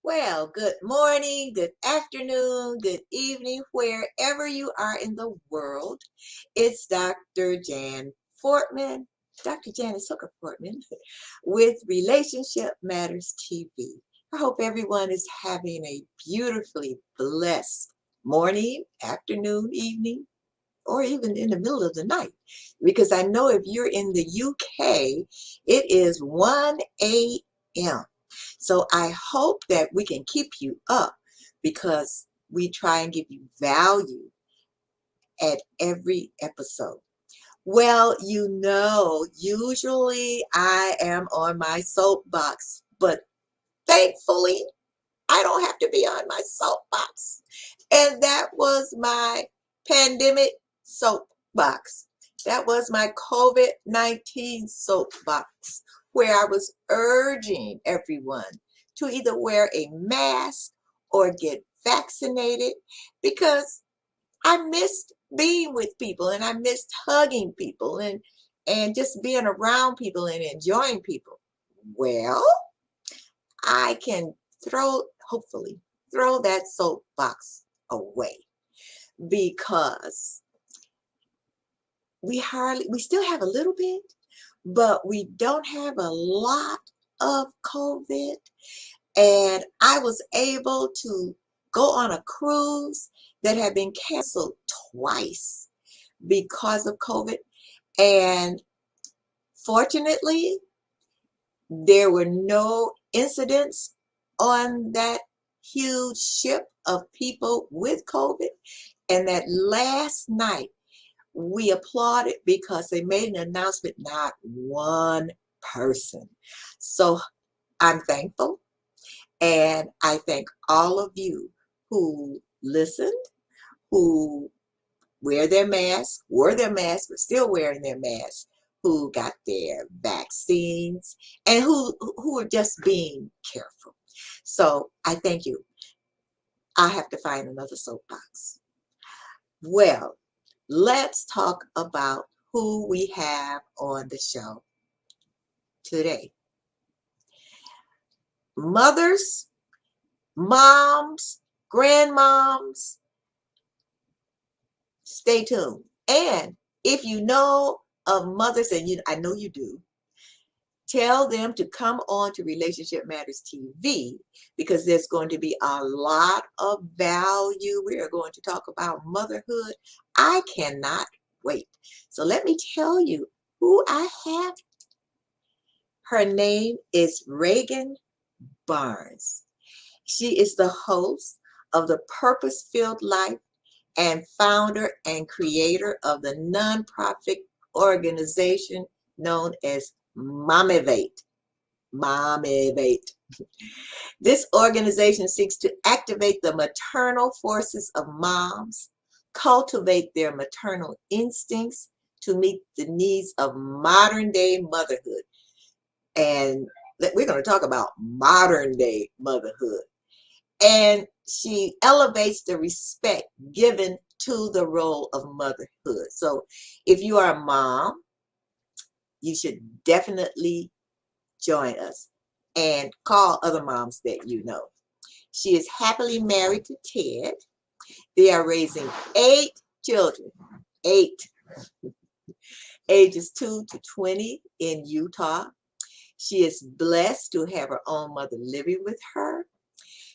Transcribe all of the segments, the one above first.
Well, good morning, good afternoon, good evening, wherever you are in the world. It's Dr. Jan Fortman, Dr. Janice Hooker Fortman, with Relationship Matters TV. I hope everyone is having a beautifully blessed morning, afternoon, evening, or even in the middle of the night. Because I know if you're in the UK, it is 1 a.m. So I hope that we can keep you up because we try and give you value at every episode. Well, usually I am on my soapbox, but thankfully I don't have to be on my soapbox. And that was my pandemic soapbox. That was my COVID-19 soapbox, where I was urging everyone to either wear a mask or get vaccinated because I missed being with people and I missed hugging people and just being around people and enjoying people. Well, I can hopefully throw that soapbox away because we still have a little bit, but we don't have a lot of COVID. And I was able to go on a cruise that had been canceled twice because of COVID. And fortunately, there were no incidents on that huge ship of people with COVID. And that last night, we applauded because they made an announcement, not one person. So I'm thankful. And I thank all of you who listened, who wore their masks, but still wearing their masks, who got their vaccines, and who are just being careful. So I thank you. I have to find another soapbox. Well, let's talk about who we have on the show today. Mothers, moms, grandmoms, stay tuned. And if you know of mothers, and I know you do, tell them to come on to Relationship Matters TV because there's going to be a lot of value. We are going to talk about motherhood. I cannot wait. So let me tell you who I have. Her name is Regan Barnes. She is the host of the Purpose-Filled Life and founder and creator of the nonprofit organization known as Momivate. Momivate. This organization seeks to activate the maternal forces of moms, cultivate their maternal instincts to meet the needs of modern day motherhood. And we're going to talk about modern day motherhood. And she elevates the respect given to the role of motherhood. So if you are a mom, you should definitely join us and call other moms that you know. She is happily married to Ted. They are raising 8 children, 8, ages 2 to 20 in Utah. She is blessed to have her own mother living with her.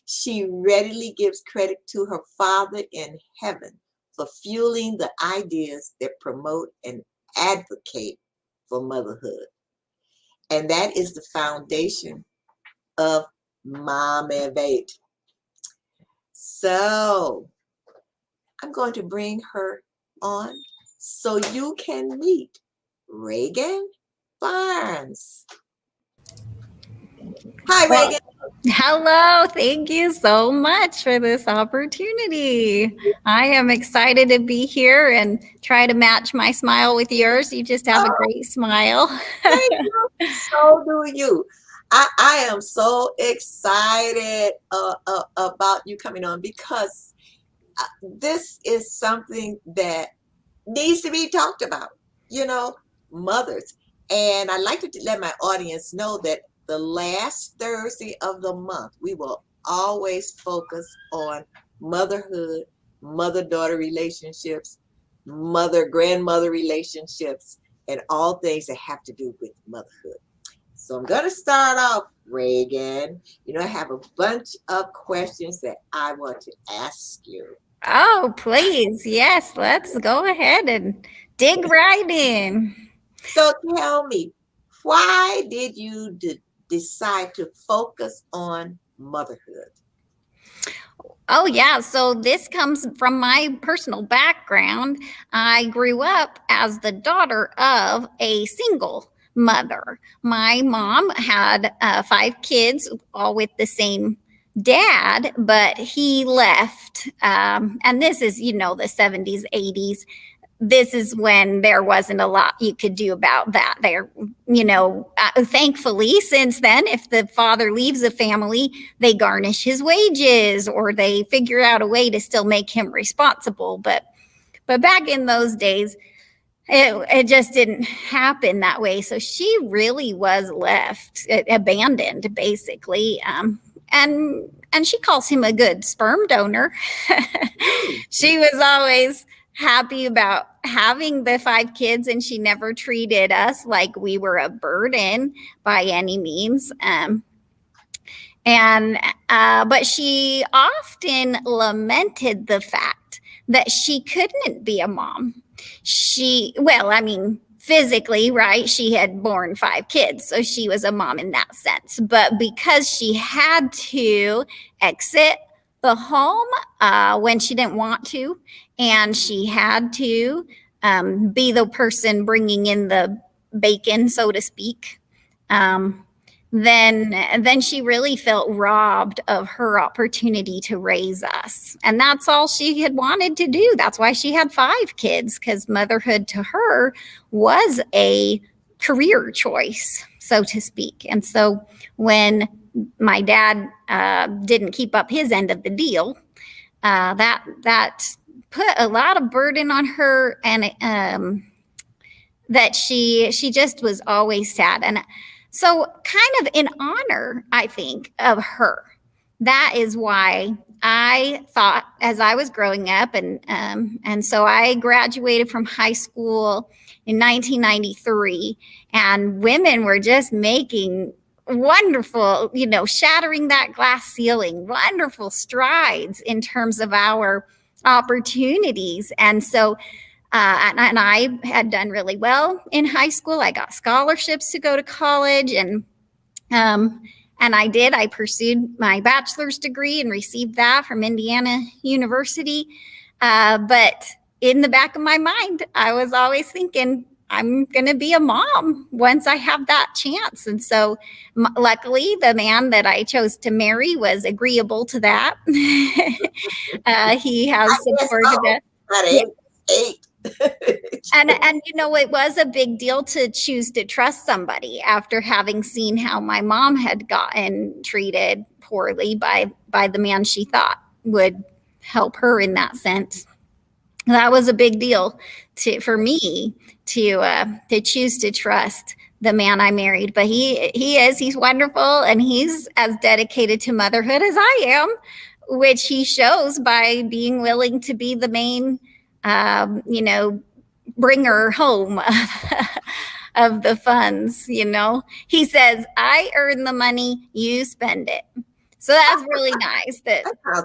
She readily gives credit to her Father in heaven for fueling the ideas that promote and advocate for motherhood. And that is the foundation of Momivate. So I'm going to bring her on so you can meet Regan Barnes. Hi, Well, Regan. hello. Thank you so much for this opportunity. I am excited to be here and try to match my smile with yours. You just have a Oh, great smile. thank you. So do you. I am so excited about you coming on because this is something that needs to be talked about, you know, mothers. And I'd like to let my audience know that the last Thursday of the month, we will always focus on motherhood, mother-daughter relationships, mother-grandmother relationships, and all things that have to do with motherhood. So I'm going to start off, Regan. I have a bunch of questions that I want to ask you. Oh, please. Yes, let's go ahead and dig right in. So tell me, why did you decide to focus on motherhood? Oh, yeah. So this comes from my personal background. I grew up as the daughter of a single mother. My mom had 5 kids, all with the same dad, but he left. And this is, the 70s, 80s. This is when there wasn't a lot you could do about that. Thankfully, since then, if the father leaves a family, they garnish his wages or they figure out a way to still make him responsible. But back in those days, it just didn't happen that way. So she really was left abandoned, basically. And she calls him a good sperm donor. She was always happy about having the 5 kids, and she never treated us like we were a burden by any means. But she often lamented the fact that she couldn't be a mom. Physically, right? She had born 5 kids, so she was a mom in that sense. But because she had to exit the home when she didn't want to, and she had to be the person bringing in the bacon, so to speak, then she really felt robbed of her opportunity to raise us. And that's all she had wanted to do. That's why she had 5 kids, because motherhood to her was a career choice, so to speak. And so when my dad didn't keep up his end of the deal, that put a lot of burden on her, and that she just was always sad. And so, kind of in honor, I think, of her, that is why I thought, as I was growing up, and so I graduated from high school in 1993, and women were just making wonderful, shattering that glass ceiling, wonderful strides in terms of our opportunities. And so and I had done really well in high school. I got scholarships to go to college, and I did. I pursued my bachelor's degree and received that from Indiana University. But in the back of my mind, I was always thinking, I'm going to be a mom once I have that chance. And so luckily, the man that I chose to marry was agreeable to that. He has supported it. Eight. And it was a big deal to choose to trust somebody after having seen how my mom had gotten treated poorly by the man she thought would help her in that sense. That was a big deal for me to choose to trust the man I married. But he's wonderful, and he's as dedicated to motherhood as I am, which he shows by being willing to be the main bringer home of the funds. He says, I earn the money, you spend it. So that's really nice that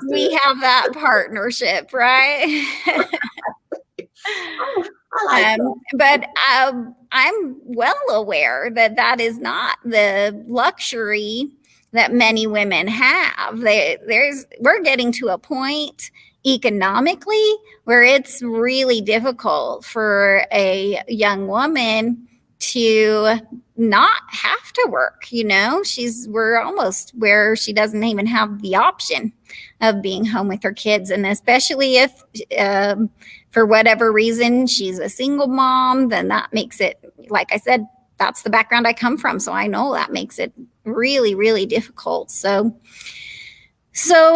we have that partnership, right? I like but I'm well aware that is not the luxury that many women have. We're getting to a point economically where it's really difficult for a young woman to not have to work. We're almost where she doesn't even have the option of being home with her kids. And especially if for whatever reason she's a single mom, then that makes it, like I said, that's the background I come from. So I know that makes it really, really difficult. So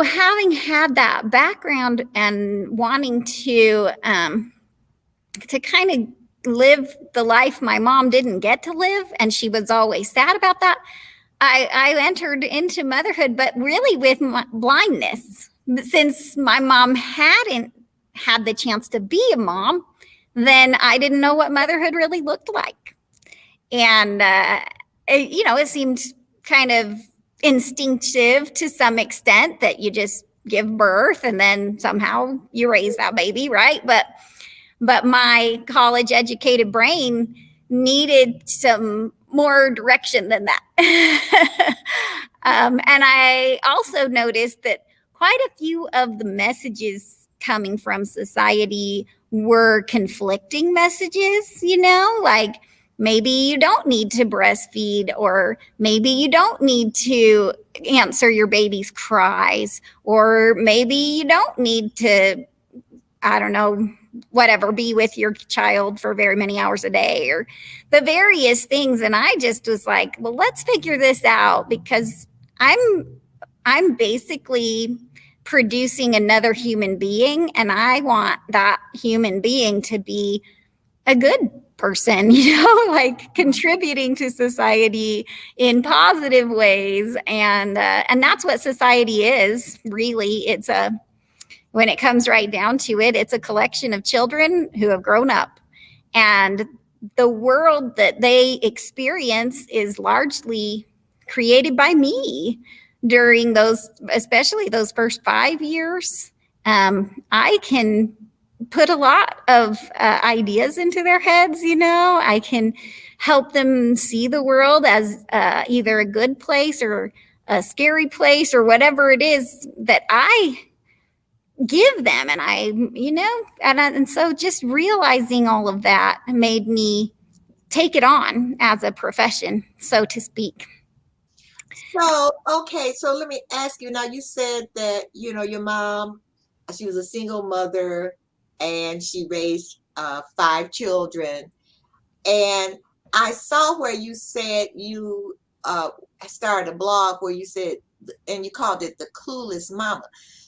having had that background and wanting to kind of live the life my mom didn't get to live, and she was always sad about that, I entered into motherhood, but really with my blindness. Since my mom hadn't had the chance to be a mom, then I didn't know what motherhood really looked like. And, it seemed kind of instinctive to some extent that you just give birth and then somehow you raise that baby, right? But my college educated brain needed some more direction than that. And I also noticed that quite a few of the messages coming from society were conflicting messages, like maybe you don't need to breastfeed, or maybe you don't need to answer your baby's cries, or maybe you don't need to, I don't know, whatever, be with your child for very many hours a day, or the various things. And I just was like, well, let's figure this out, because I'm basically producing another human being, and I want that human being to be a good person, like contributing to society in positive ways. And that's what society is, really. When it comes right down to it, it's a collection of children who have grown up. And the world that they experience is largely created by me during those, especially those first 5 years. I can put a lot of ideas into their heads. I can help them see the world as either a good place or a scary place, or whatever it is that I give them. And and so just realizing all of that made me take it on as a profession, so to speak. So, okay, so let me ask you now, you said that, your mom, she was a single mother and she raised five children. And I saw where you said you started a blog where you said, and you called it the Clueless Mama.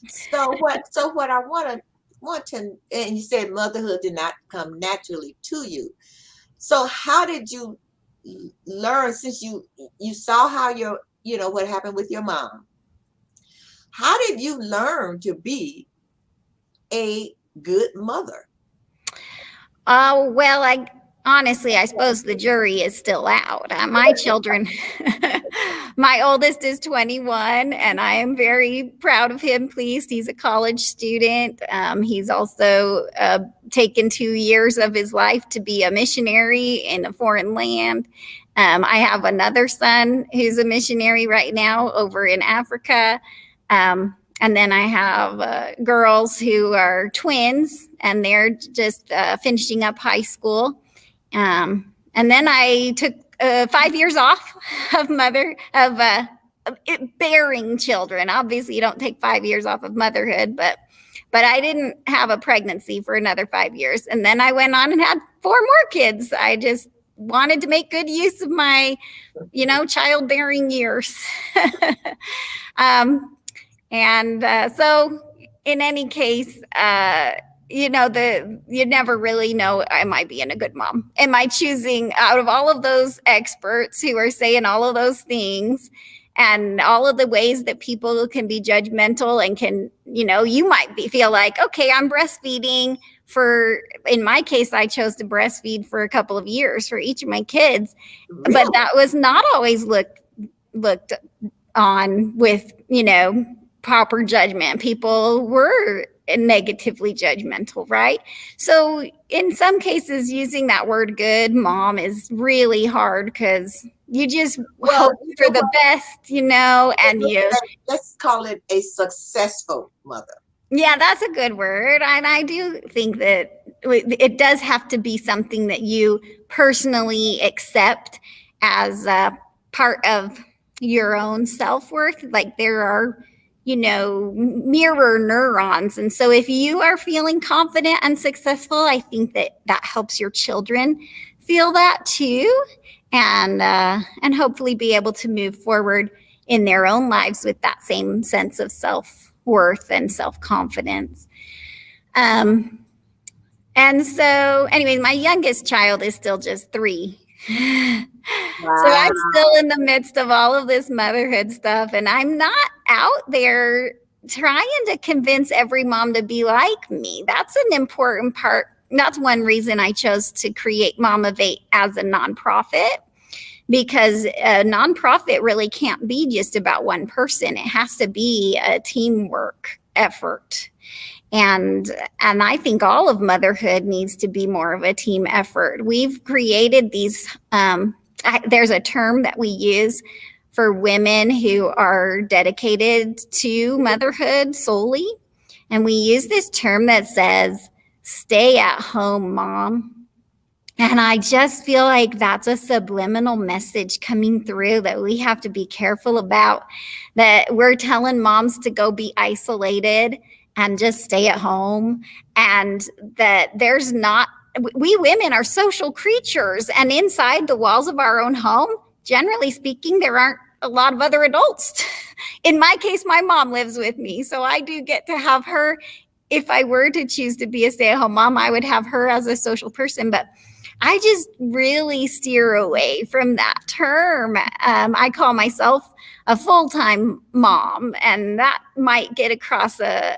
So what I want to, and you said motherhood did not come naturally to you. So how did you learn, since you saw how what happened with your mom? How did you learn to be a good mother? Well, I suppose the jury is still out. My children, my oldest is 21, and I am very proud of him, pleased. He's a college student. He's also taken 2 years of his life to be a missionary in a foreign land. I have another son who's a missionary right now over in Africa. And then I have girls who are twins, and they're just finishing up high school. And then I took 5 years off of bearing children. Obviously, you don't take 5 years off of motherhood, but I didn't have a pregnancy for another 5 years. And then I went on and had 4 more kids. I just wanted to make good use of my, childbearing years. So in any case, you never really know, am I being a good mom? Am I choosing out of all of those experts who are saying all of those things, and all of the ways that people can be judgmental and can, you might feel like, okay, I'm breastfeeding in my case, I chose to breastfeed for a couple of years for each of my kids, Really? but that was not always looked on with, proper judgment. People were negatively judgmental, right? So in some cases, using that word good mom is really hard, because you just hope for the best, and let's call it a successful mother. Yeah, that's a good word. And I do think that it does have to be something that you personally accept as a part of your own self-worth. Like, there are, mirror neurons. And so if you are feeling confident and successful, I think that helps your children feel that too. And hopefully be able to move forward in their own lives with that same sense of self-worth and self-confidence. And so, anyway, my youngest child is still just 3. So Wow. I'm still in the midst of all of this motherhood stuff, and I'm not out there trying to convince every mom to be like me. That's an important part. That's one reason I chose to create Momivate as a nonprofit, because a nonprofit really can't be just about one person. It has to be a teamwork effort. And I think all of motherhood needs to be more of a team effort. We've created these there's a term that we use for women who are dedicated to motherhood solely, and we use this term that says stay at home mom. And I just feel like that's a subliminal message coming through that we have to be careful about. That we're telling moms to go be isolated and just stay at home, and that there's not, we women are social creatures. And inside the walls of our own home, generally speaking, there aren't a lot of other adults. In my case, my mom lives with me. So I do get to have her. If I were to choose to be a stay at home mom, I would have her as a social person. But I just really steer away from that term. I call myself a full time mom, and that might get across a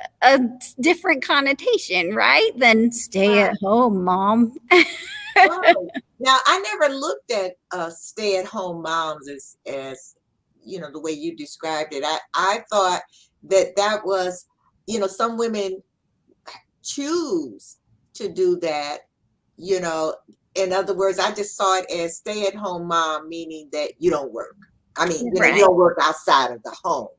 different connotation, right? Than stay at Right. home mom. Right. Now, I never looked at stay-at-home moms as the way you described it. I thought that was, some women choose to do that, you know. In other words, I just saw it as stay-at-home mom, meaning that you don't work. I mean, you Right. don't work outside of the home.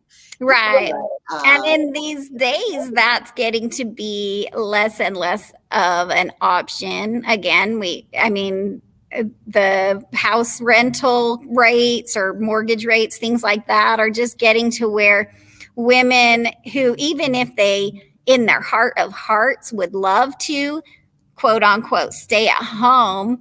Right. But, And in these days, that's getting to be less and less of an option. Again, I mean, the house rental rates or mortgage rates, things like that, are just getting to where women who, even if they, in their heart of hearts, would love to quote unquote stay at home,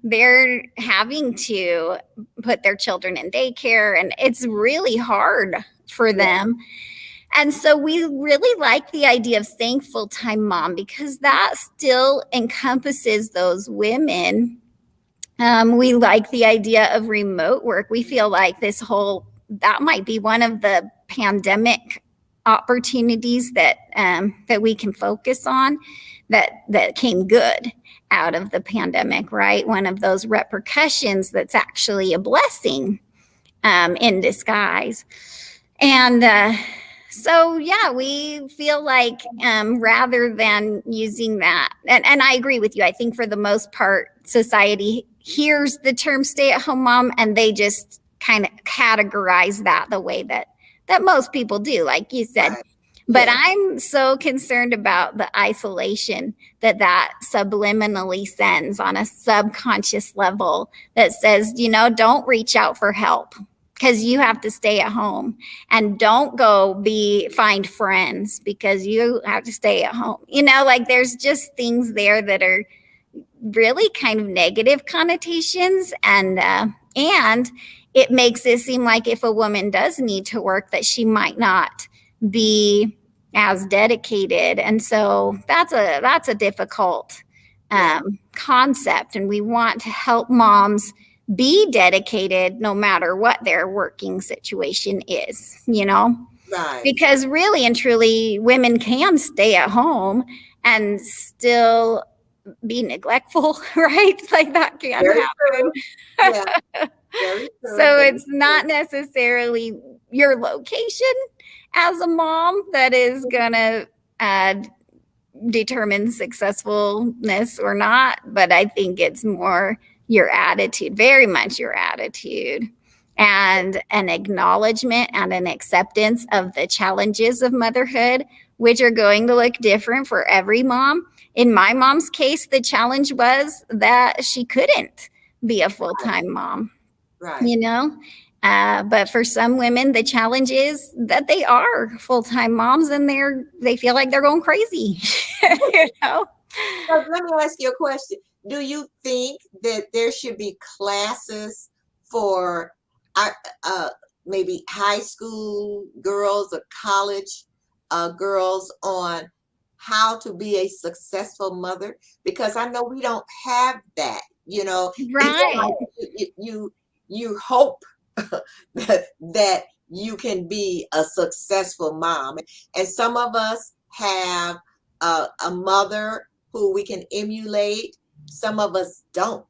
they're having to put their children in daycare, and it's really hard for yeah, them. And so we really like the idea of staying full time mom, because that still encompasses those women. We like the idea of remote work. We feel like that might be one of the pandemic opportunities that we can focus on, that came good out of the pandemic, right? One of those repercussions that's actually a blessing in disguise. And so, yeah, we feel like rather than using that, and I agree with you, I think for the most part, society hears the term stay at home mom and they just kind of categorize that the way that most people do, like you said. right. But Yeah, I'm so concerned about the isolation that subliminally sends on a subconscious level, that says, don't reach out for help because you have to stay at home, and don't go find friends because you have to stay at home. Like there's just things there that are really kind of negative connotations, and it makes it seem like if a woman does need to work, that she might not be as dedicated. And so that's a difficult yeah, concept, and we want to help moms be dedicated no matter what their working situation is. right. Because really and truly, women can stay at home and still be neglectful, right? Like that can Very happen. true. Yeah, very true. So Very it's true. not necessarily your location as a mom that is going to uh, determine successfulness or not, but I think it's more your attitude, very much your attitude, and an acknowledgement and an acceptance of the challenges of motherhood, which are going to look different for every mom. In my mom's case, the challenge was that she couldn't be a full Right, time mom, right. you know? But for some women, the challenge is that they are full time moms and they feel like they're going crazy. you know? So let me ask you a question. Do you think that there should be classes for uh, uh, maybe high school girls or college girls on how to be a successful mother? Because I know we don't have that It's Right. like you hope that you can be a successful mom. And some of us have a mother who we can emulate. Some of us don't.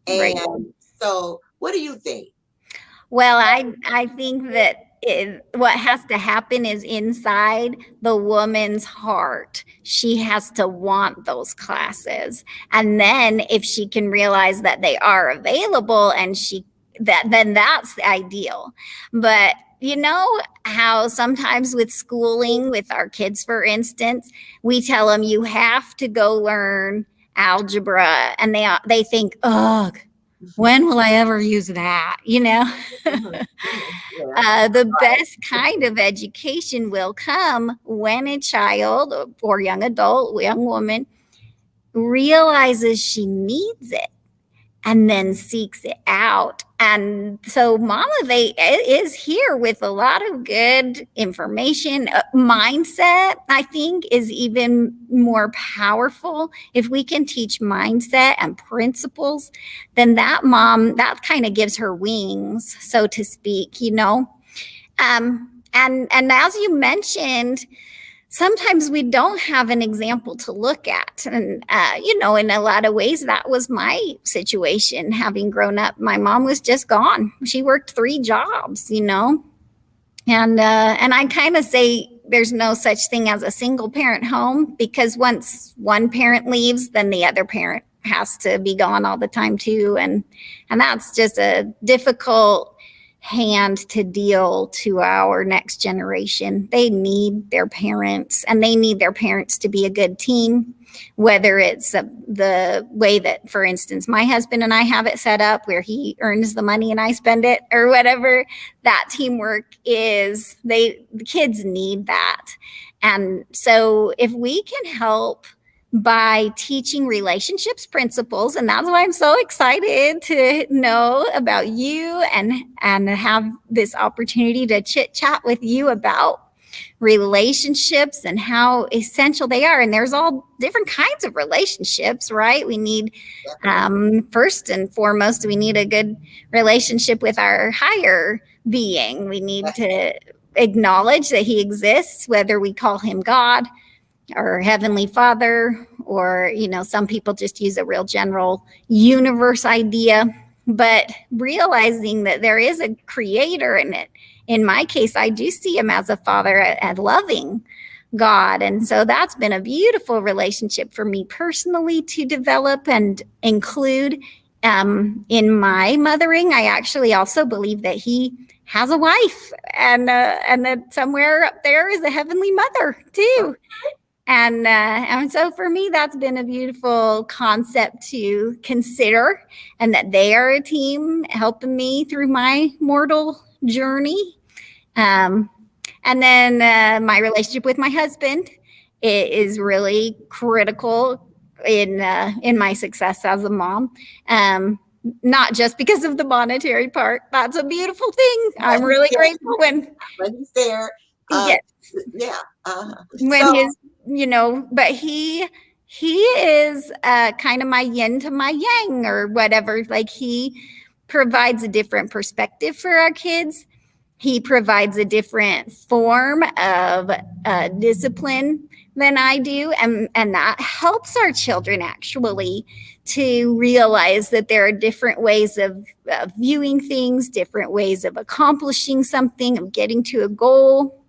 Right. And so, what do you think? Well, I think that what has to happen is inside the woman's heart. She has to want those classes. And then if she can realize that they are available and she that then that's the ideal. But you know how sometimes with schooling with our kids for instance, we tell them you have to go learn algebra and they think, "Ugh, when will I ever use that?" Mhm, mhm, yeah, The best kind of education will come when a child or young adult, young woman realizes she needs it and then seeks it out. And so Momivate is here with a lot of good information. Mindset, I think, is even more powerful. If we can teach mindset and principles, then that mom, that kind of gives her wings, so to speak. And as you mentioned, sometimes we don't have an example to look at. And, in a lot of ways, that was my situation. Having grown up, my mom was just gone. She worked 3 jobs. And I kind of say there's no such thing as a single parent home because once one parent leaves, then the other parent has to be gone all the time too. And that's just a difficult hand to deal to our next generation. They need their parents and they need their parents to be a good team, whether it's the way that, for instance, my husband and I have it set up where he earns the money and I spend it or whatever. That teamwork is the kids need that. And so if we can help by teaching relationships principles, and that's why I'm so excited to know about you and have this opportunity to chit chat with you about relationships and how essential they are. And there's all different kinds of relationships, right? We need, definitely. first and foremost, we need a good relationship with our higher being. We need to acknowledge that he exists, whether we call him God or Heavenly Father, or, some people just use a real general universe idea. But realizing that there is a creator in it, in my case, I do see him as a father, a loving God. And so that's been a beautiful relationship for me personally to develop and include in my mothering. I actually also believe that he has a wife and that somewhere up there is a heavenly mother too. And so for me, that's been a beautiful concept to consider, and that they are a team helping me through my mortal journey. Um, and then my relationship with my husband is really critical in my success as a mom. Um, Not just because of the monetary part. That's a beautiful thing. I'm really Yes, grateful when but he's there. Uh, yeah, yeah. So, when his but he is kind of my yin to my yang or whatever. Like, he provides a different perspective for our kids. He provides a different form of discipline than I do, and that helps our children actually to realize that there are different ways of viewing things, different ways of accomplishing something, of getting to a goal.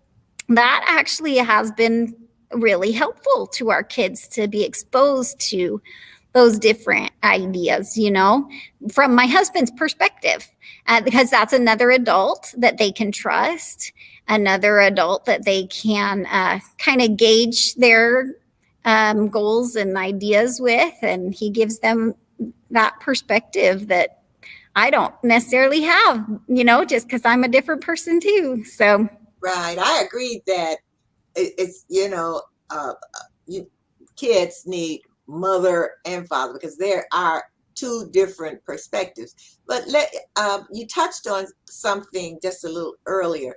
That actually has been really helpful to our kids to be exposed to those different ideas, from my husband's perspective, because that's another adult that they can trust, another adult that they can kind of gauge their goals and ideas with. And he gives them that perspective that I don't necessarily have, just because I'm a different person too. So, right, I agree that it's, you, kids need mother and father because there are two different perspectives. But you touched on something just a little earlier,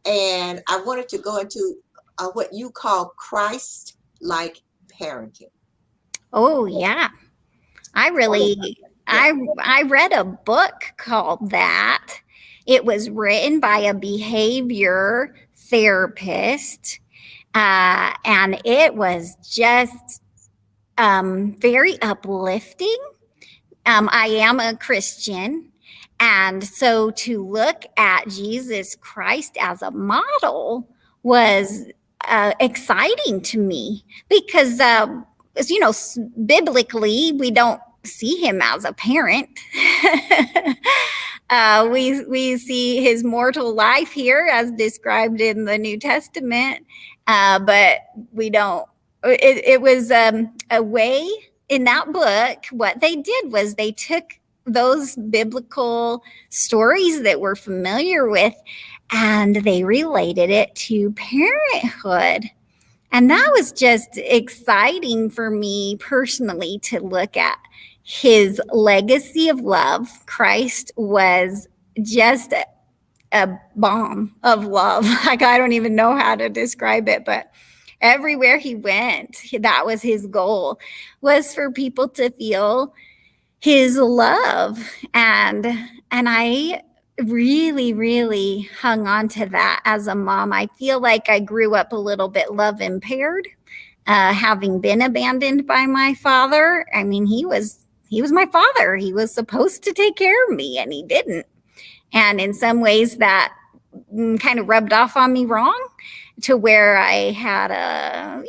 and I wanted to go into what you call Christ-like parenting. oh, yeah. I Tell us really about Yeah. I read a book called that. It was written by a behavior therapist, and it was just very uplifting. I am a Christian. And so to look at Jesus Christ as a model was exciting to me because, biblically, we don't see him as a parent. We see his mortal life here as described in the New Testament, but we don't. It was a way in that book. What they did was they took those biblical stories that we're familiar with and they related it to parenthood. And that was just exciting for me personally to look at his legacy of love. Christ was just a bomb of love. Like, I don't even know how to describe it, but everywhere he went, that was his goal, was for people to feel his love. And I really hung on to that as a mom. I feel like I grew up a little bit love impaired, having been abandoned by my father. I mean, he was my father. He was supposed to take care of me, and he didn't. And in some ways that kind of rubbed off on me wrong, to where I had a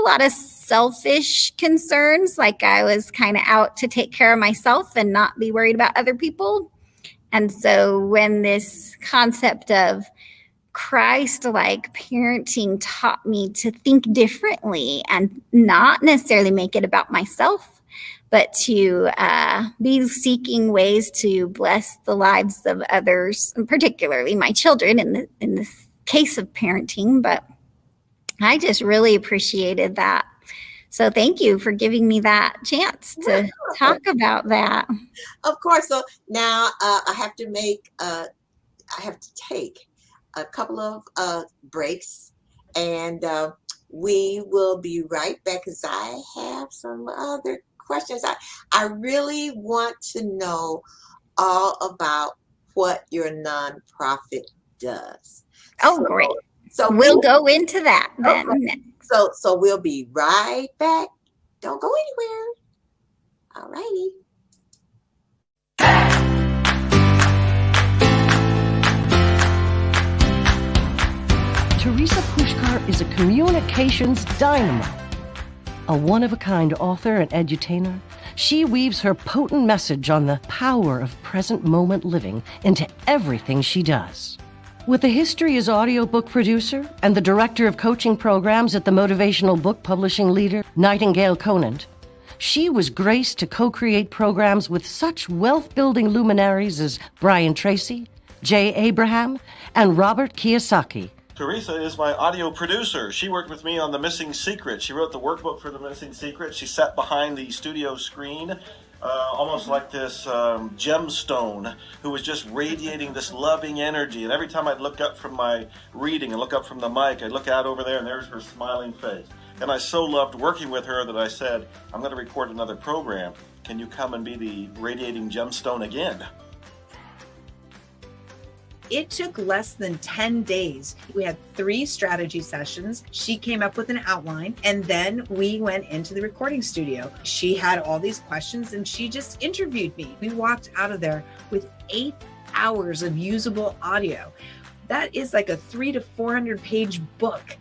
lot of selfish concerns. Like, I was kind of out to take care of myself and not be worried about other people. And so when this concept of Christ-like parenting taught me to think differently and not necessarily make it about myself, but to be seeking ways to bless the lives of others, and particularly my children in this case of parenting. But I just really appreciated that. So thank you for giving me that chance to talk about that. Of course. So now I have to take a couple of breaks, and we will be right back because I have some other questions. I really want to know all about what your nonprofit does. Oh, great. So we'll go into that then. Okay. So we'll be right back. Don't go anywhere. All righty. Teresa Pushkar is a communications dynamo. A one-of-a-kind author and edutainer, she weaves her potent message on the power of present moment living into everything she does. With a history as audiobook producer and the director of coaching programs at the motivational book publishing leader Nightingale Conant, she was graced to co-create programs with such wealth-building luminaries as Brian Tracy, Jay Abraham, and Robert Kiyosaki. Teresa is my audio producer. She worked with me on The Missing Secret. She wrote the workbook for The Missing Secret. She sat behind the studio screen, almost like this gemstone who was just radiating this loving energy. And every time I'd look up from my reading and look up from the mic, I'd look out over there and there's her smiling face. And I so loved working with her that I said, I'm going to record another program. Can you come and be the radiating gemstone again? It took less than 10 days. We had 3 strategy sessions. She came up with an outline, and then we went into the recording studio. She had all these questions and she just interviewed me. We walked out of there with 8 hours of usable audio. That is like a 300 to 400 page book.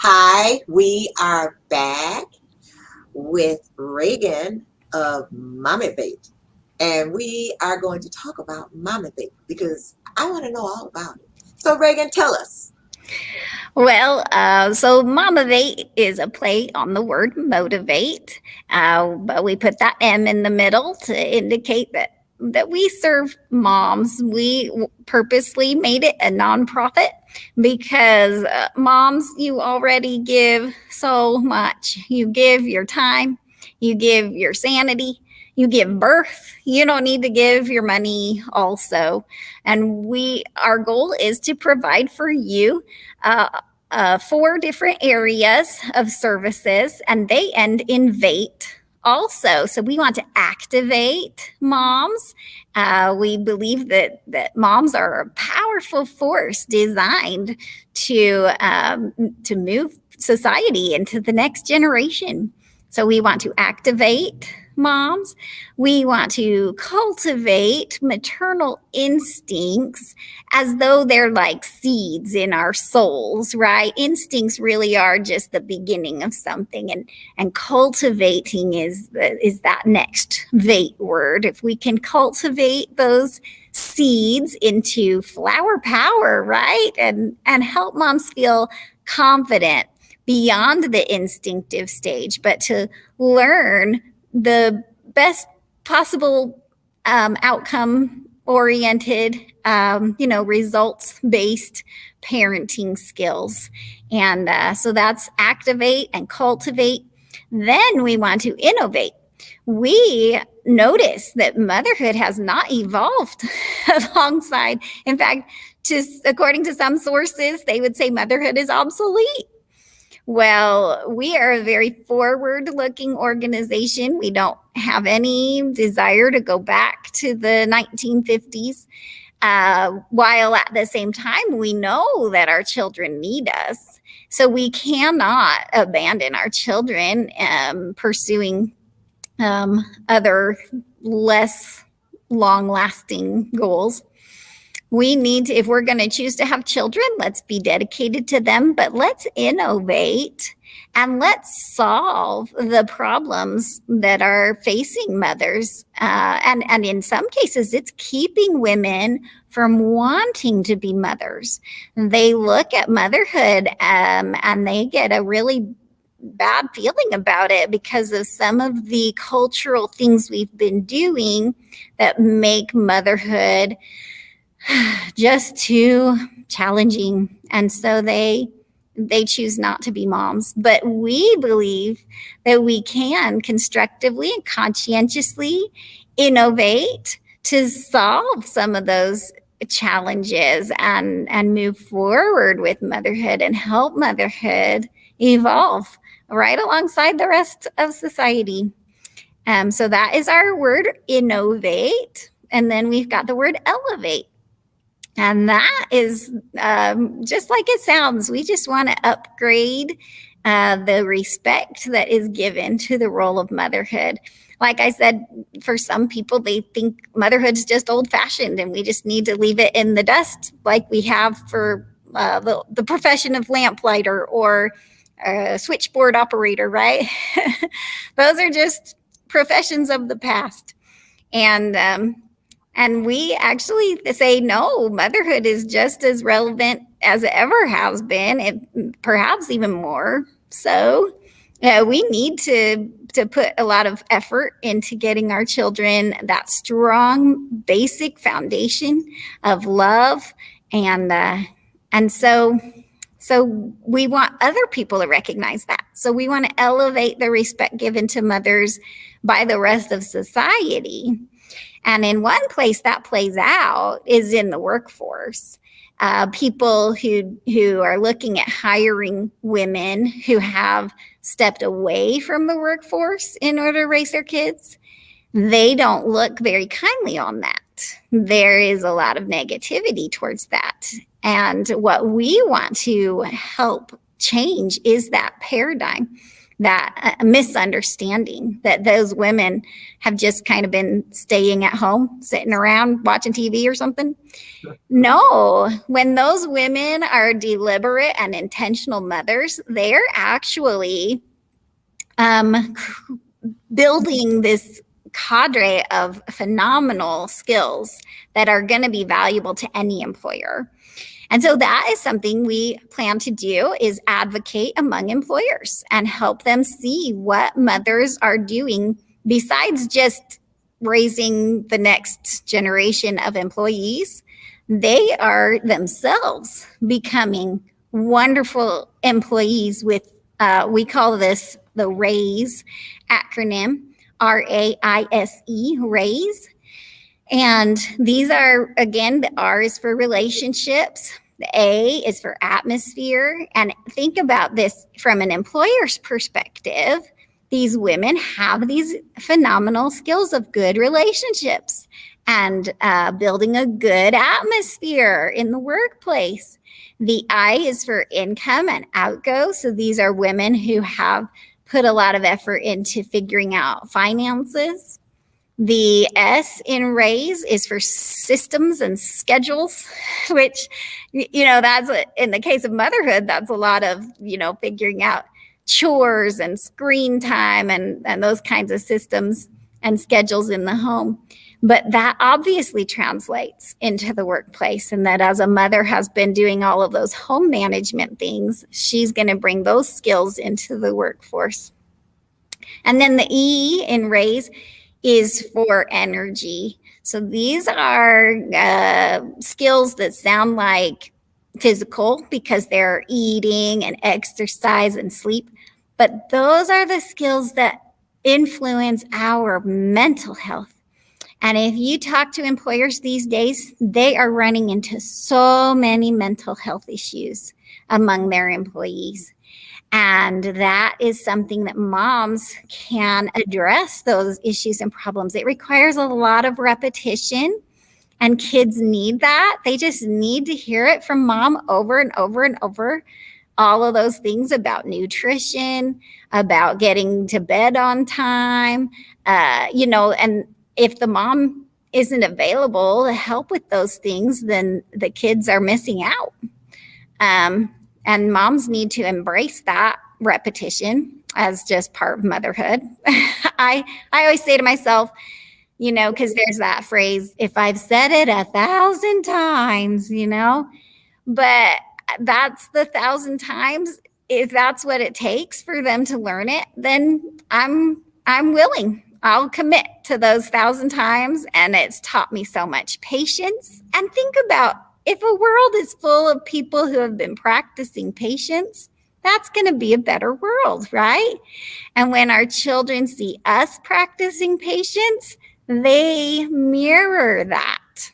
Hi, we are back with Regan of Momivate, and we are going to talk about Momivate because I want to know all about it. So, Regan, tell us. Well, so Momivate is a play on the word motivate, but we put that M in the middle to indicate that we serve moms. We purposely made it a nonprofit because moms, you already give so much. You give your time, you give your sanity, you give birth. You don't need to give your money also. And our goal is to provide for you uh, 4 different areas of services, and they end in vate also. So we want to activate moms. We believe that moms are a powerful force designed to move society into the next generation. So we want to activate moms. We want to cultivate maternal instincts as though they're like seeds in our souls, right? Instincts really are just the beginning of something, and cultivating is that next vate word. If we can cultivate those seeds into flower power, right? And help moms feel confident beyond the instinctive stage, but to learn the best possible outcome oriented, results based parenting skills. And so that's activate and cultivate. Then we want to innovate. We notice that motherhood has not evolved alongside. In fact, according to some sources, they would say motherhood is obsolete. Well, we are a very forward looking organization. We don't have any desire to go back to the 1950s, while at the same time, we know that our children need us. So we cannot abandon our children pursuing other less long lasting goals. We need to, if we're going to choose to have children, let's be dedicated to them, but let's innovate and let's solve the problems that are facing mothers. And in some cases, it's keeping women from wanting to be mothers. They look at motherhood and they get a really bad feeling about it because of some of the cultural things we've been doing that make motherhood just too challenging. And so they choose not to be moms. But we believe that we can constructively and conscientiously innovate to solve some of those challenges and move forward with motherhood and help motherhood evolve right alongside the rest of society. So that is our word, innovate. And then we've got the word elevate. And that is just like it sounds. We just want to upgrade the respect that is given to the role of motherhood. Like I said, for some people, they think motherhood's just old fashioned and we just need to leave it in the dust like we have for the profession of lamplighter or switchboard operator, right? Those are just professions of the past. And we actually say, no, motherhood is just as relevant as it ever has been, perhaps even more so. We need to put a lot of effort into getting our children that strong, basic foundation of love. And so we want other people to recognize that. So we want to elevate the respect given to mothers by the rest of society. And in one place that plays out is in the workforce. People who are looking at hiring women who have stepped away from the workforce in order to raise their kids, they don't look very kindly on that. There is a lot of negativity towards that. And what we want to help change is that paradigm. that misunderstanding that those women have just kind of been staying at home, sitting around watching TV or something. No, when those women are deliberate and intentional mothers, they're actually building this cadre of phenomenal skills that are going to be valuable to any employer. And so that is something we plan to do, is advocate among employers and help them see what mothers are doing besides just raising the next generation of employees. They are themselves becoming wonderful employees with, we call this the RAISE acronym, RAISE, RAISE. And these are, again, the R is for relationships, the A is for atmosphere. And think about this from an employer's perspective. These women have these phenomenal skills of good relationships and building a good atmosphere in the workplace. The I is for income and outgo. So these are women who have put a lot of effort into figuring out finances. The S in RAISE is for systems and schedules, which, that's in the case of motherhood, that's a lot of, figuring out chores and screen time and those kinds of systems and schedules in the home. But that obviously translates into the workplace, and that as a mother has been doing all of those home management things, she's going to bring those skills into the workforce. And then the E in RAISE is for energy. So these are skills that sound like physical because they're eating and exercise and sleep, but those are the skills that influence our mental health. And if you talk to employers these days, they are running into so many mental health issues among their employees. And that is something that moms can address, those issues and problems. It requires a lot of repetition, and kids need that. They just need to hear it from mom over and over and over. All of those things about nutrition, about getting to bed on time, and if the mom isn't available to help with those things, then the kids are missing out. And moms need to embrace that repetition as just part of motherhood. I always say to myself, because there's that phrase, if I've said it 1,000 times, but that's the 1,000 times. If that's what it takes for them to learn it, then I'm willing. I'll commit to those 1,000 times. And it's taught me so much patience. And think about, if a world is full of people who have been practicing patience, that's going to be a better world, right? And when our children see us practicing patience, they mirror that.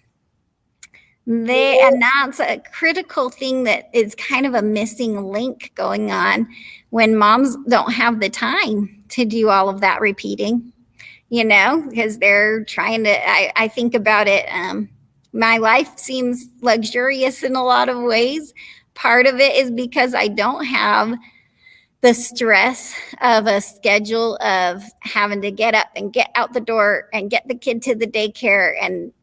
And that's a critical thing that is kind of a missing link going on when moms don't have the time to do all of that repeating, because they're trying to, I think about it, my life seems luxurious in a lot of ways. Part of it is because I don't have the stress of a schedule of having to get up and get out the door and get the kid to the daycare and,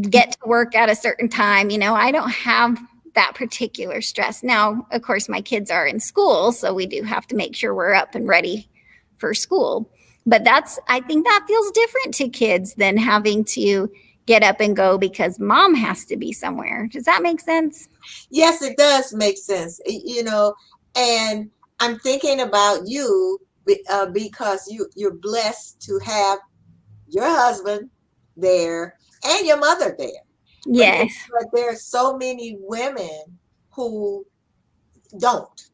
get to work at a certain time. I don't have that particular stress. Now, of course, my kids are in school, so we do have to make sure we're up and ready for school. But I think that feels different to kids than having to get up and go because mom has to be somewhere. Does that make sense? Yes, it does make sense. And I'm thinking about you because you're blessed to have your husband there and your mother there. Yes. But there's so many women who don't.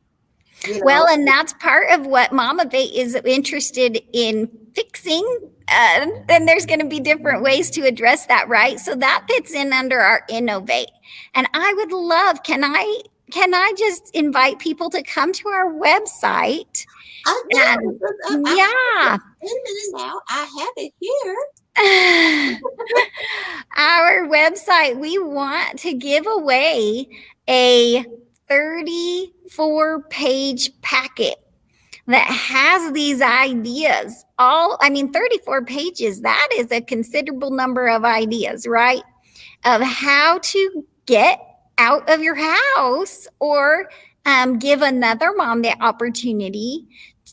Well, and that's part of what Momivate is interested in fixing. And there's going to be different ways to address that, right? So that fits in under our innovate. And I would love, can I just invite people to come to our website? Yeah. Wait a minute now. I have it here. Our website, we want to give away a 34-page packet that has these ideas. 34 pages, that is a considerable number of ideas, right? Of how to get out of your house or give another mom the opportunity.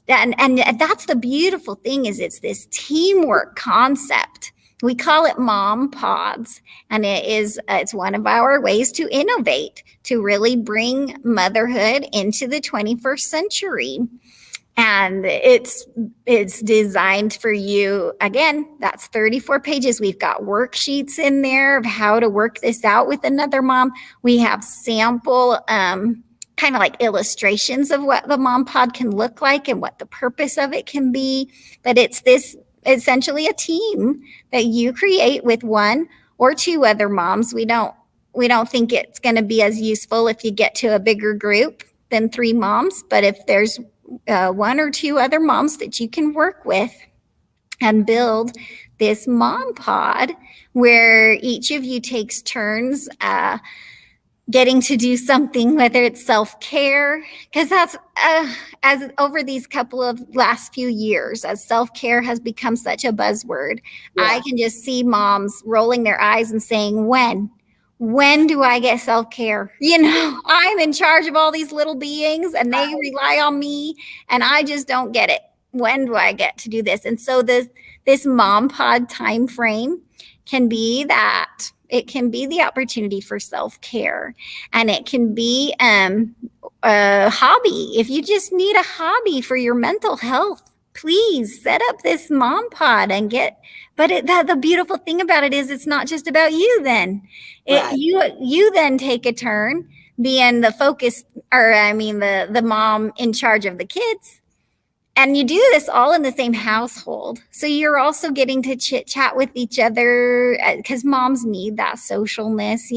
And that's the beautiful thing, is it's this teamwork concept. We call it mom pods, and it's one of our ways to innovate, to really bring motherhood into the 21st century. And it's designed for you. Again, that's 34 pages. We've got worksheets in there of how to work this out with another mom. We have sample kind of like illustrations of what the mom pod can look like and what the purpose of it can be. But it's this essentially a team that you create with one or two other moms. We don't think it's going to be as useful if you get to a bigger group than 3 moms. But if there's 1 or 2 other moms that you can work with and build this mom pod where each of you takes turns getting to do something, whether it's self-care, because that's as over these couple of last few years, as self-care has become such a buzzword, I can just see moms rolling their eyes and saying, when do I get self-care? I'm in charge of all these little beings and they rely on me and I just don't get it. When do I get to do this? And so this mom pod time frame can be that. It can be the opportunity for self-care, and it can be a hobby. If you just need a hobby for your mental health, please set up this mom pod and the beautiful thing about it is it's not just about you then. You then take a turn being the focus, the mom in charge of the kids. And you do this all in the same household. So you're also getting to chit chat with each other because moms need that socialness,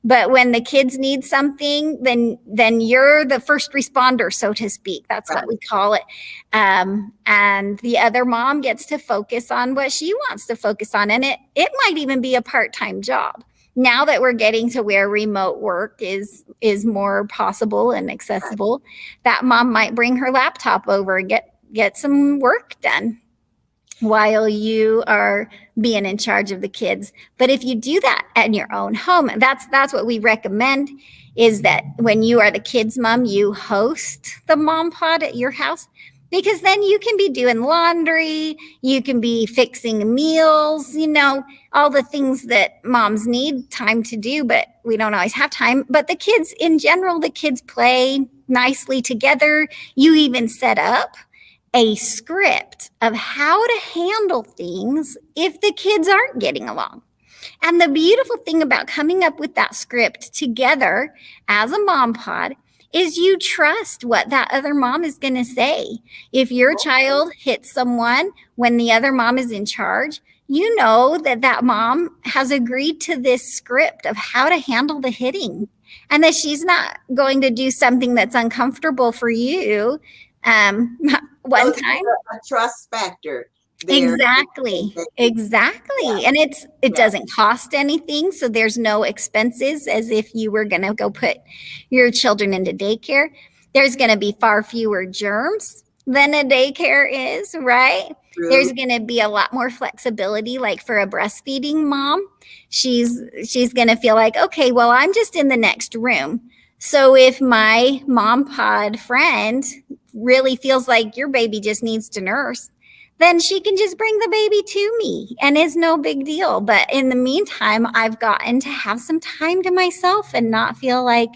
But when the kids need something, then you're the first responder, so to speak. That's what we call it. And the other mom gets to focus on what she wants to focus on. And it might even be a part-time job. Now that we're getting to where remote work is more possible and accessible, that mom might bring her laptop over and get some work done while you are being in charge of the kids. But if you do that in your own home, that's what we recommend, is that when you are the kids' mom, you host the mom pod at your house, because then you can be doing laundry, you can be fixing meals, all the things that moms need time to do, but we don't always have time. But the kids in general, the kids play nicely together. You even set up a script of how to handle things if the kids aren't getting along. And the beautiful thing about coming up with that script together as a mom pod is you trust what that other mom is going to say. If your child hits someone when the other mom is in charge, you know that mom has agreed to this script of how to handle the hitting, and that she's not going to do something that's uncomfortable for you. One time, a trust factor there. Exactly. And it doesn't cost anything. So there's no expenses as if you were going to go put your children into daycare. There's going to be far fewer germs than a daycare is, right? True. There's going to be a lot more flexibility. Like for a breastfeeding mom, she's going to feel like, okay, well, I'm just in the next room. So if my mom pod friend really feels like your baby just needs to nurse, then she can just bring the baby to me and it's no big deal. But in the meantime, I've gotten to have some time to myself and not feel like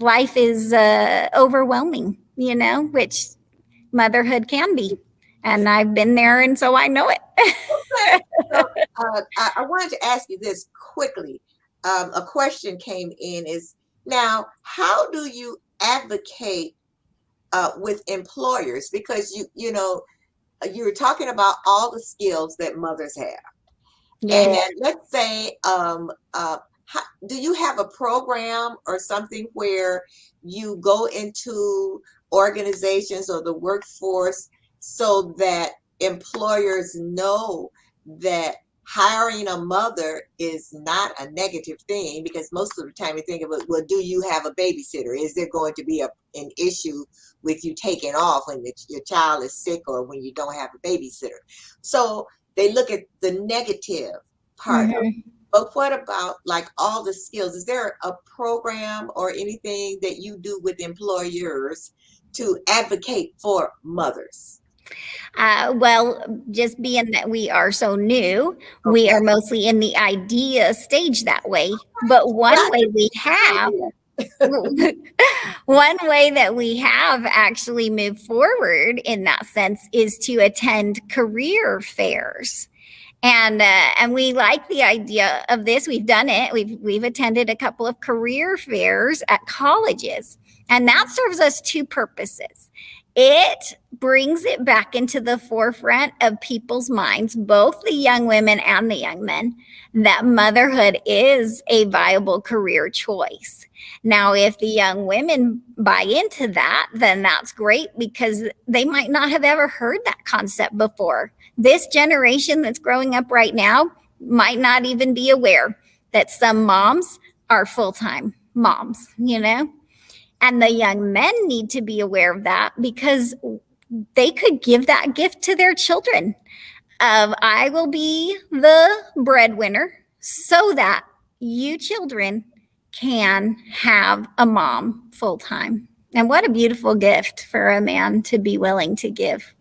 life is overwhelming, which motherhood can be. And I've been there, and so I know it. So, I wanted to ask you this quickly. A question came in is, now, how do you advocate with employers? Because you're talking about all the skills that mothers have. And let's say, do you have a program or something where you go into organizations or the workforce so that employers know that hiring a mother is not a negative thing, because most of the time you think of it, well, do you have a babysitter? Is there going to be an issue with you taking off when your child is sick or when you don't have a babysitter? So they look at the negative part of it. But what about like all the skills? Is there a program or anything that you do with employers to advocate for mothers? Well, just being that we are so new, we Okay. are mostly in the idea stage that way. But one Well, way we have, one way that we have actually moved forward in that sense is to attend career fairs. And we like the idea of this. We've done it. We've attended a couple of career fairs at colleges, and that serves us two purposes. It brings it back into the forefront of people's minds, both the young women and the young men, that motherhood is a viable career choice. Now, if the young women buy into that, then that's great, because they might not have ever heard that concept before. This generation that's growing up right now might not even be aware that some moms are full-time moms, and the young men need to be aware of that, because they could give that gift to their children of, I will be the breadwinner so that you children can have a mom full-time. And what a beautiful gift for a man to be willing to give.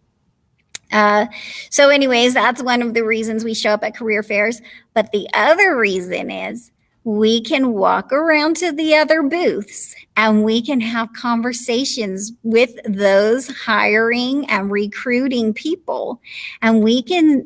So anyways, that's one of the reasons we show up at career fairs. But the other reason is we can walk around to the other booths and we can have conversations with those hiring and recruiting people. And we can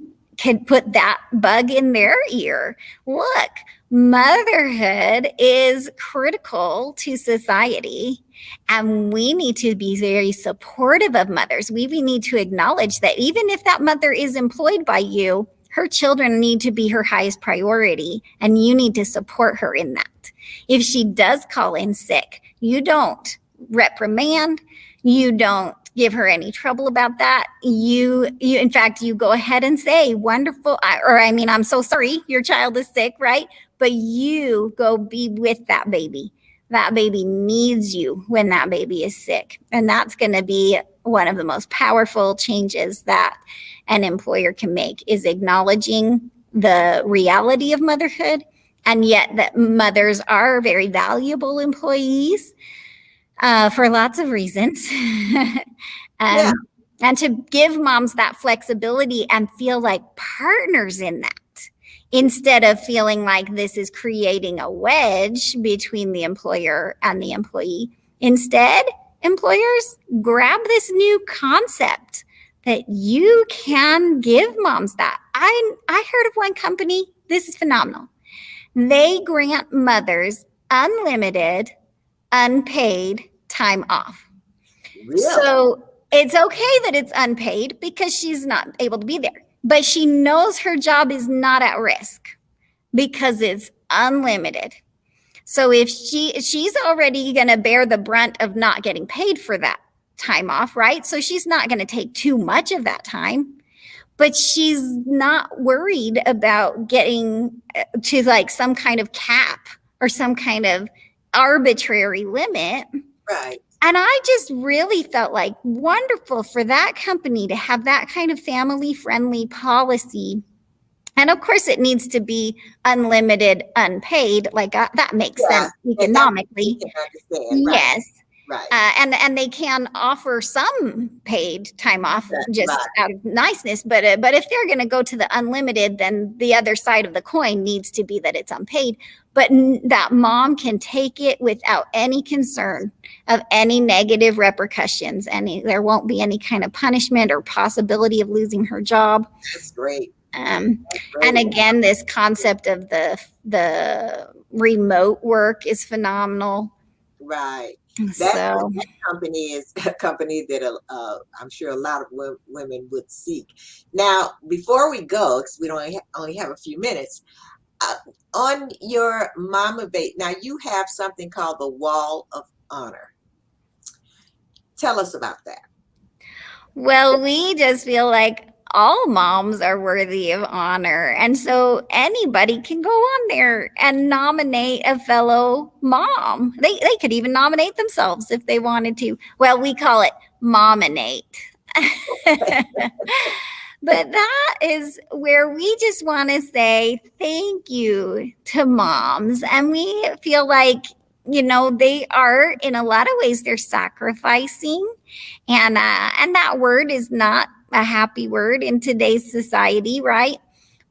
put that bug in their ear. Look, motherhood is critical to society. And we need to be very supportive of mothers. We need to acknowledge that even if that mother is employed by you, her children need to be her highest priority, and you need to support her in that. If she does call in sick, you don't reprimand, you don't give her any trouble about that. You in fact, you go ahead and say, wonderful, I'm so sorry your child is sick, right? But you go be with that baby. That baby needs you when that baby is sick. And that's going to be one of the most powerful changes that an employer can make, is acknowledging the reality of motherhood, and yet that mothers are very valuable employees for lots of reasons. Yeah. And to give moms that flexibility and feel like partners in that, instead of feeling like this is creating a wedge between the employer and the employee. Instead, employers grab this new concept that you can give moms that. I heard of one company, this is phenomenal. They grant mothers unlimited, unpaid time off. Really? So it's okay that it's unpaid because she's not able to be there. But she knows her job is not at risk because it's unlimited. So if she's already going to bear the brunt of not getting paid for that time off, right? So she's not going to take too much of that time, but she's not worried about getting to like some kind of cap or some kind of arbitrary limit. Right. And I just really felt like wonderful for that company to have that kind of family-friendly policy. And of course, it needs to be unlimited, unpaid. Like that makes sense economically. Yes. Right. And they can offer some paid time off just out of niceness. But if they're going to go to the unlimited, then the other side of the coin needs to be that it's unpaid. But that mom can take it without any concern of any negative repercussions. There won't be any kind of punishment or possibility of losing her job. That's great. And again, this concept of the remote work is phenomenal. Right. That company is a company that I'm sure a lot of women would seek. Now, before we go, because we only have a few minutes, on your Momivate, now you have something called the Wall of Honor. Tell us about that. Well, we just feel like all moms are worthy of honor. And so anybody can go on there and nominate a fellow mom. They could even nominate themselves if they wanted to. Well, we call it mominate. But that is where we just want to say thank you to moms. And we feel like, they are, in a lot of ways, they're sacrificing. And that word is not a happy word in today's society, right?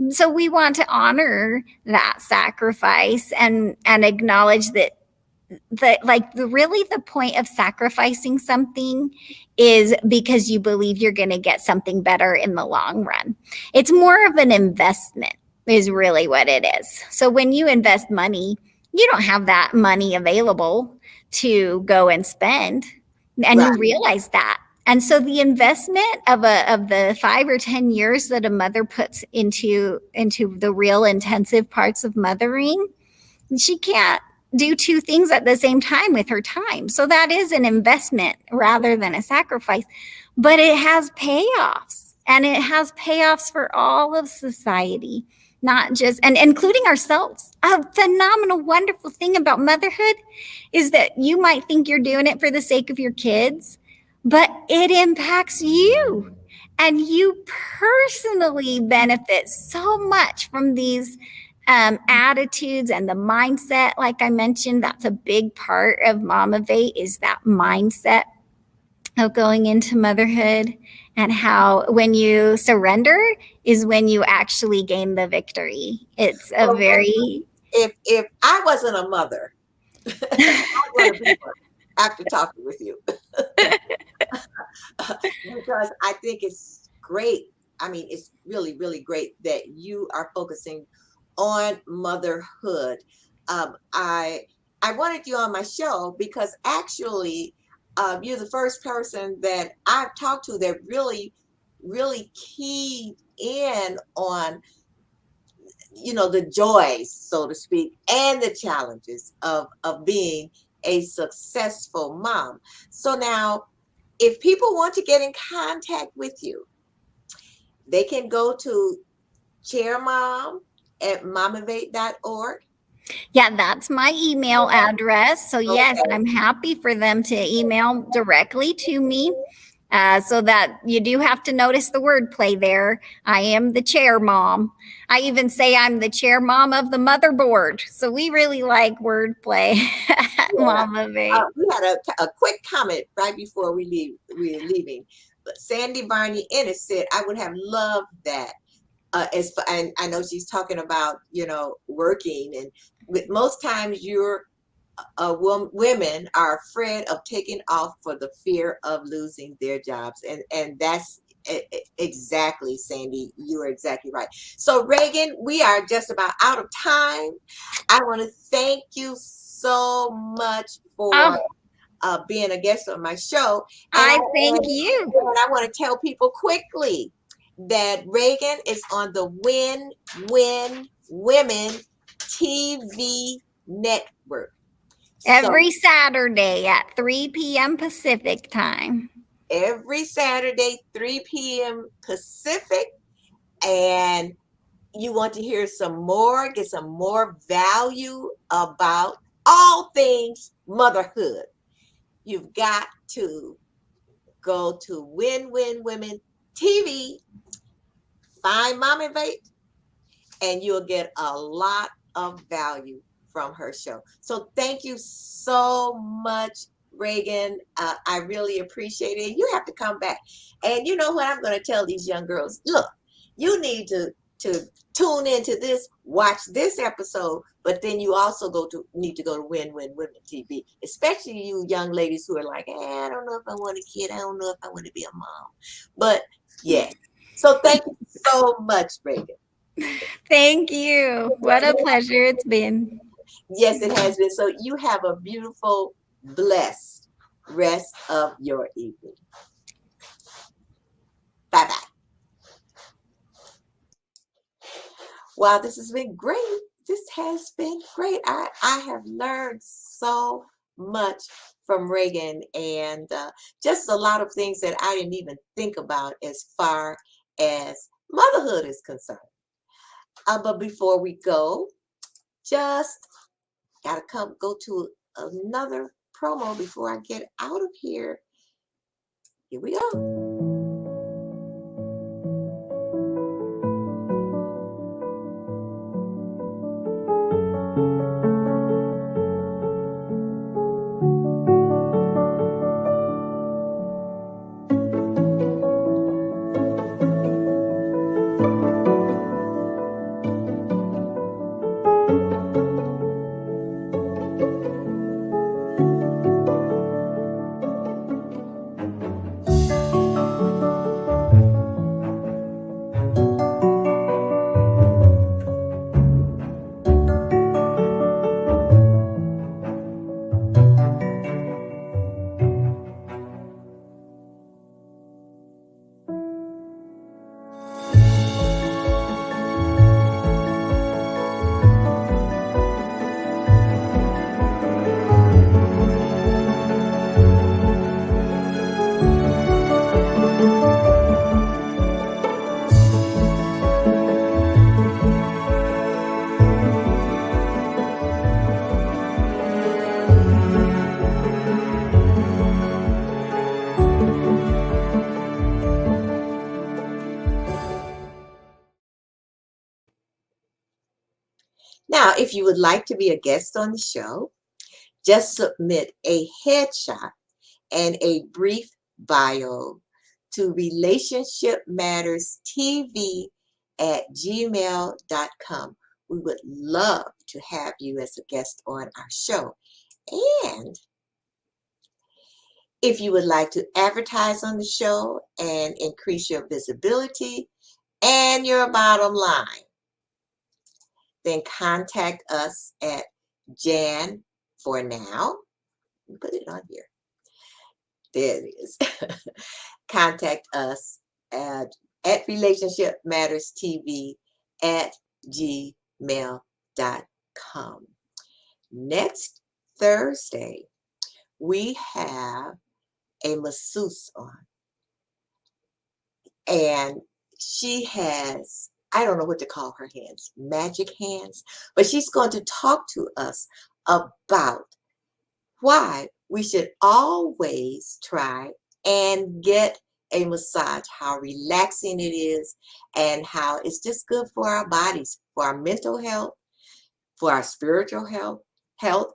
So we want to honor that sacrifice and acknowledge that really the point of sacrificing something is because you believe you're going to get something better in the long run. It's more of an investment is really what it is. So when you invest money, you don't have that money available to go and spend, and you realize that. And so the investment of the 5 or 10 years that a mother puts into the real intensive parts of mothering, she can't do two things at the same time with her time. So that is an investment rather than a sacrifice, but it has payoffs, and it has payoffs for all of society, not just, and including ourselves. A phenomenal, wonderful thing about motherhood is that you might think you're doing it for the sake of your kids, but it impacts you. And you personally benefit so much from these attitudes and the mindset. Like I mentioned, that's a big part of Momivate, is that mindset of going into motherhood, and how when you surrender is when you actually gain the victory. It's a very... If I wasn't a mother, I want to be one after talking with you. Because I think it's great. I mean, it's really, really great that you are focusing on motherhood. I wanted you on my show because actually, you're the first person that I've talked to that really, really keyed in on, the joys, so to speak, and the challenges of being a successful mom. So now, if people want to get in contact with you, they can go to chairmom@momivate.org. Yeah, that's my email address. So yes, I'm happy for them to email directly to me. So that you do have to notice the wordplay there. I am the chair mom. I even say I'm the chair mom of the motherboard. So we really like wordplay at Momivate. We had a quick comment right before we were leaving. But Sandy Barney Ennis said, I would have loved that. And I know she's talking about, working, and most times women are afraid of taking off for the fear of losing their jobs. And that's exactly, Sandy, you are exactly right. So Regan, we are just about out of time. I want to thank you so much for being a guest on my show. I thank you. And I want to tell people quickly that Regan is on the Win Win Women TV network. Every Saturday at 3 p.m. Pacific time. Every Saturday, 3 p.m. Pacific. And you want to hear some more, get some more value about all things motherhood, you've got to go to Win Win Women TV, find Momivate, and you'll get a lot of value from her show. So thank you so much, Regan. I really appreciate it. You have to come back. And you know what I'm going to tell these young girls? Look, you need to tune into this, watch this episode, but then you also need to go to Win Win Women TV, especially you young ladies who are like, I don't know if I want a kid. I don't know if I want to be a mom. But yeah. So thank you so much, Regan. Thank you. What a pleasure it's been. Yes, it has been. So you have a beautiful, blessed rest of your evening. Bye-bye. Wow, this has been great. This has been great. I have learned so much from Regan, and just a lot of things that I didn't even think about as far as motherhood is concerned. But before we go, just gotta go to another promo before I get out of here. Here we go. Now, if you would like to be a guest on the show, just submit a headshot and a brief bio to relationshipmatterstv@gmail.com. We would love to have you as a guest on our show. And if you would like to advertise on the show and increase your visibility and your bottom line, then contact us at Jan for now. Put it on here. There it is. Contact us at relationshipmatterstv@gmail.com. Next Thursday, we have a masseuse on. And she has, I don't know what to call her hands, magic hands, but she's going to talk to us about why we should always try and get a massage, how relaxing it is, and how it's just good for our bodies, for our mental health, for our spiritual health,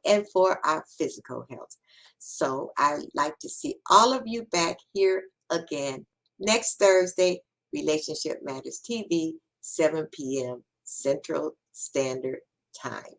and for our physical health. So I'd like to see all of you back here again next Thursday, Relationship Matters TV, 7 p.m. Central Standard Time.